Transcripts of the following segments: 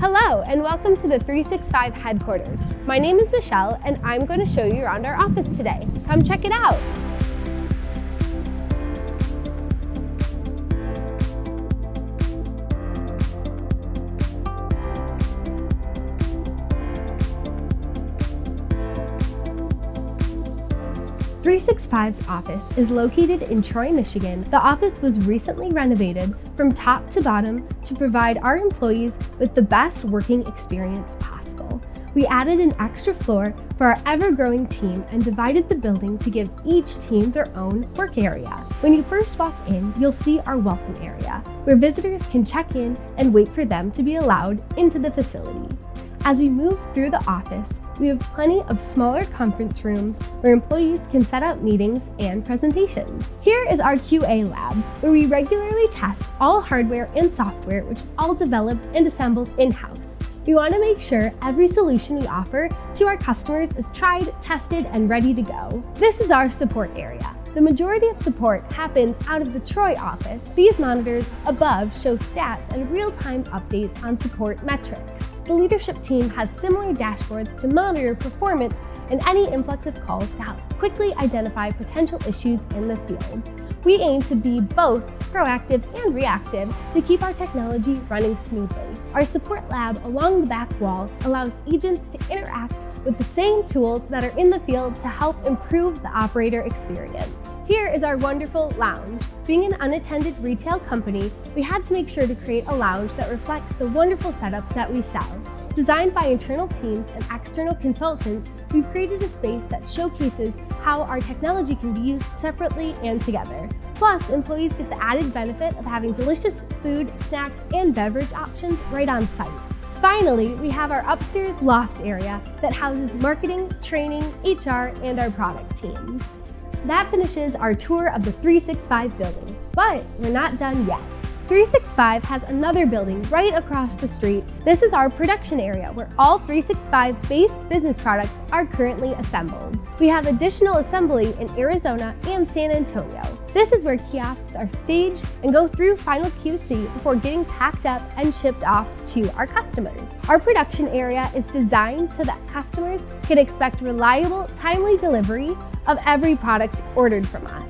Hello and welcome to the 365 headquarters. My name is Michelle and I'm going to show you around our office today. Come check it out. .365's office is located in Troy, Michigan. The office was recently renovated from top to bottom to provide our employees with the best working experience possible. We added an extra floor for our ever-growing team and divided the building to give each team their own work area. When you first walk in, you'll see our welcome area, where visitors can check in and wait for them to be allowed into the facility. As we move through the office, we have plenty of smaller conference rooms where employees can set up meetings and presentations. Here is our QA lab, where we regularly test all hardware and software, which is all developed and assembled in-house. We want to make sure every solution we offer to our customers is tried, tested, and ready to go. This is our support area. The majority of support happens out of the Troy office. These monitors above show stats and real-time updates on support metrics. The leadership team has similar dashboards to monitor performance and any influx of calls to help quickly identify potential issues in the field. We aim to be both proactive and reactive to keep our technology running smoothly. Our support lab along the back wall allows agents to interact with the same tools that are in the field to help improve the operator experience. Here is our wonderful lounge. Being an unattended retail company, we had to make sure to create a lounge that reflects the wonderful setups that we sell. Designed by internal teams and external consultants, we've created a space that showcases how our technology can be used separately and together. Plus, employees get the added benefit of having delicious food, snacks, and beverage options right on site. Finally, we have our upstairs loft area that houses marketing, training, HR, and our product teams. That finishes our tour of the 365 building, but we're not done yet. 365 has another building right across the street. This is our production area where all 365-based business products are currently assembled. We have additional assembly in Arizona and San Antonio. This is where kiosks are staged and go through final QC before getting packed up and shipped off to our customers. Our production area is designed so that customers can expect reliable, timely delivery of every product ordered from us.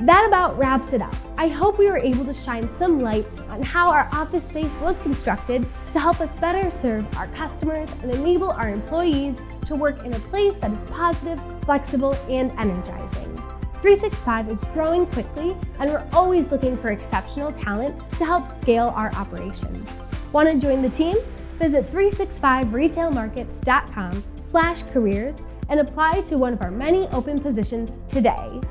That about wraps it up. I hope we were able to shine some light on how our office space was constructed to help us better serve our customers and enable our employees to work in a place that is positive, flexible, and energizing. 365 is growing quickly, and we're always looking for exceptional talent to help scale our operations. Want to join the team? Visit 365retailmarkets.com/careers and apply to one of our many open positions today.